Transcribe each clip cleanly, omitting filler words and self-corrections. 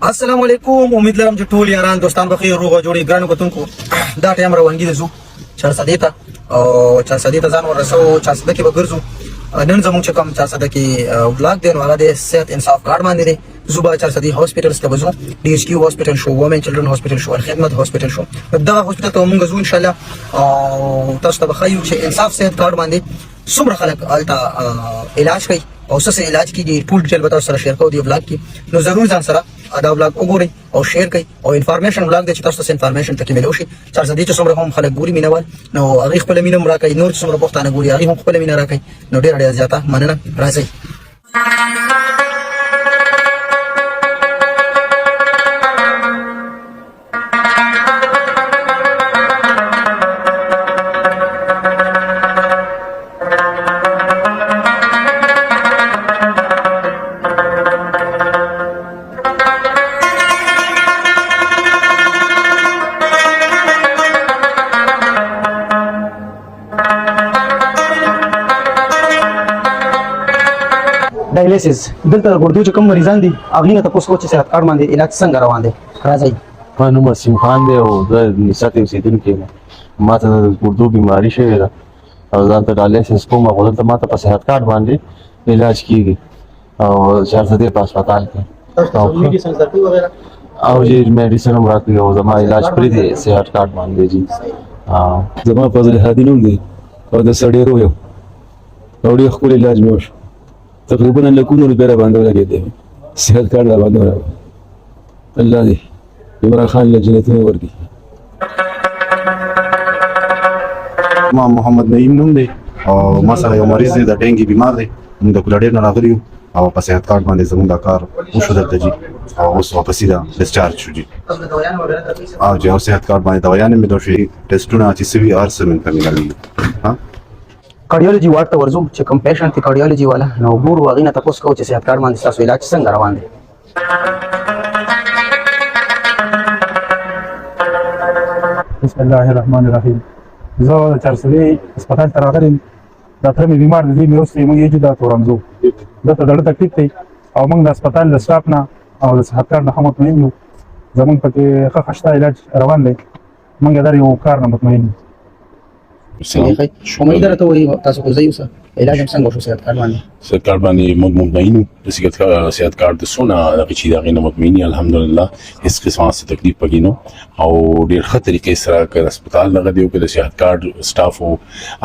السلام علیکم. امید لرم چې ټول یاران دوستان به خیر روغ جوړي. ګرانو کتونکو دا ټایم روانګي د زو 400 ته او 400 ته ځان ورسو 400 کې به ګرځو. نن زموږ چې کوم 400 کې ولاګ دی نو هغه د صحت انصاف کارت باندې دی. زوبا 400 هاسپټلز ته وځو. ډي ایچ کیو هاسپټل شو، وومن چلډرن هاسپټل شو، خدمت هاسپټل شو. دا هاسپټل ته موږ زو ان شاء الله. او تاسو ته بخایو چې انصاف صحت کارت باندې څومره خلک الټا علاج کوي او څه علاج کیږي. ټول ډیټیل به تاسو سره شیر کوو دی ولاګ کې. نو ضرور ځان سره دا ولاګ وګورئ او شیر کړئ او انفارمیشن ولاګ دی چې تاسو ته انفارمیشن پکې ملو شي. 400 چې څومره هم خلک ګوري مینوال نو هغه خپل مینم راکړي، نور څومره پښتانه ګوري هغه هم خپل مینه راکړي. نو ډیر زیاته مننه. راځي ډایلیسس. دلته ګردو چې کوم مریضان دي هغه نه تاسو چې صحت کارت باندې علاج څنګه روان دي. راځي نو مسیم خان دی او د نسات اوسیدونکو ما ته د ګردو بیماری شوې ده او ځان ته ډایلیسس کوم او دلته ما ته په صحت کارت باندې علاج کیږي او 400 په هسپتال کې او میډیسن درکې وغیرہ او جی میډیسن هم راکړي او زما علاج پرې دی صحت کارت باندې جی. زما فضل هادي نوم دی او د سړی رو یو او ډېر ښکلی علاج مې وشو. تقریبا لکونو روپۍ باندې ولګېدې صحت کارت را باندې راغی. الله دې عمران خان له جنتونو ورکړي. ما محمد نعیم نوم دی او ما سره یو مریض دی د ډینګي بیمار دی. موږ د کولډیر نه راغلی یو او په صحت کارت باندې زموږ دا کار وشو دلته جي او اوس واپسې دا ډسچارج شو جي. او جي او صحت کارت باندې دوايانې مې دوشي ټیسټونه چې سوي ار سمن په ملګری. ها کارډیولوژي ورته ورزو چې کوم پیشنټ دی کارډیولوژي والا نو ګورو هغه نه تاسو کو چې صحت کارت باندې تاسو علاج څنګه روان دي. بسم الله الرحمن الرحیم. زه 400 هسپتال ته راغلم. ډاکټر مې بیمار دی، مې اوس یې موږ دا تورنځو دته ډېر تکلیف دی او موږ د هسپتال د سټاف نه او د صحت کارت نه هم مطمئن یو. زموږ پکې ښه خشته علاج روان دی. موږ دا یو کار نه مطمئن یو. شما درته وایي تاسو خو زیوسه علاج هم څنګه شو صحت کارت باندې. صحت کارت باندې موږ مطمئن یو. د صحت کارت د سونه هغه چې دغه نه مطمئن یو الحمدلله. هیڅ قسمه تکلیف پکې نو او ډېر ښه طریقې سره کله هسپتال لګا دیو کله صحت کارت سټاف او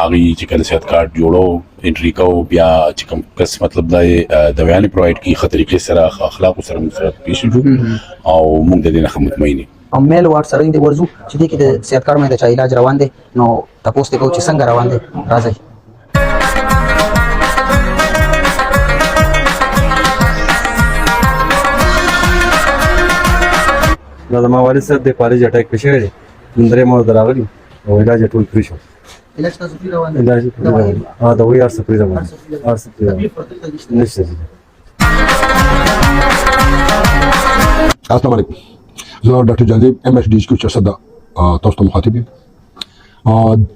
هغه چې کله صحت کارت جوړو انټری کو بیا چې کوم کس مطلب دا دوايانې پرووايډ کی ښه طریقې سره اخلاق سره مسرت پیش شو او موږ د دې نه مطمئن یو. او میل وارد سره دې ورزو چې دې کې د صحت کارت باندې چا علاج روان دي نو تاسو ته کو چې څنګه روان دي. راځي دا زما والد صاحب د کالج اٹیک پېښ شوی دی. درې مو راغلی او علاج ټول فری شو. علاج تاسو فری روان دي. علاج فری روان دي. دا وی ار فری روان دي. ار فری نشته. السلام علیکم. زه ډاکټر جانزیب ایم ایس ډي ایچ کیو 400 تاسو ته مخاطب یم.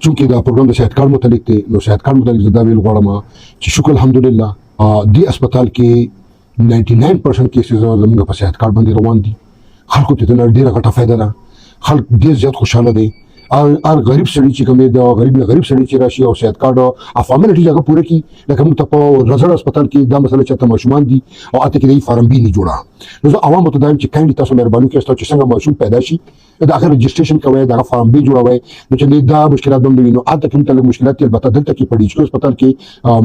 چونکې دا پروګرام د صحت کارت متعلق دی نو صحت کارت متعلق زه دا ویل غواړم چې شکر الحمدلله دې هسپتال کې 99% کیسز زموږ په صحت کارت باندې روان دي. خلکو ته ډېره ګټه فایده ده. خلک ډېر زیات خوشاله دي. هر غریب سړی چې کوم دی دا غریب نه غریب سړی چې راشي او صحت کارت او فارمالټي هغه پوره کړي. لکه موږ ته په رضا هسپتال کې دا مسله چې ماشومان دي او اته کې د فارم بي نه جوړه. نو زه عوامو ته دا چې کاندي تاسو مهرباني وکړئ چې څنګه ماشوم پیدا شي دا اخر رجسټریشن کوي دا فارم بي جوړوي. نو چې دا مشکلات هم وي نو اته کې تل مشکلات البته دلته کې په ډي ایچ کیو هسپتال کې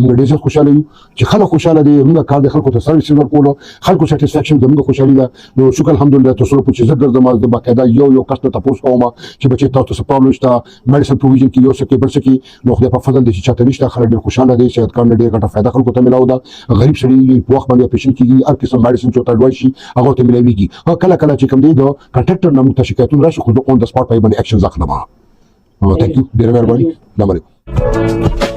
موږ ډېر خوشاله یو چې خلک خوشاله دي. موږ کار د خلکو ته سرویس ورکولو خلکو سټیسفیکشن زموږ خوشالي ده. نو شکر الحمدلله تاسو په چې زګر زما د باقاعده یو کس ته تاسو کوم چې بچی تاسو ته پرابلم شته میډیسن پروویژن کې یو څه کې بل څه کې نو خدای په فضل دې چې چاته نشته خلک ډېر خوشاله دي. صحت کارت ډېر ګټه فایده خلکو ته ملاو ده. غریب سړي په وخت باندې اپریشن کیږي هر قسم میډیسن چې ته ډوای شي هغه ته ملایږي. کله کله چې کوم دی د کنټراکټر نه متشکایتون راشي خو د اون د سپاټ پای باندې اکشن ځخنه. ثانک یو ډېر مهرباني. السلام علیکم.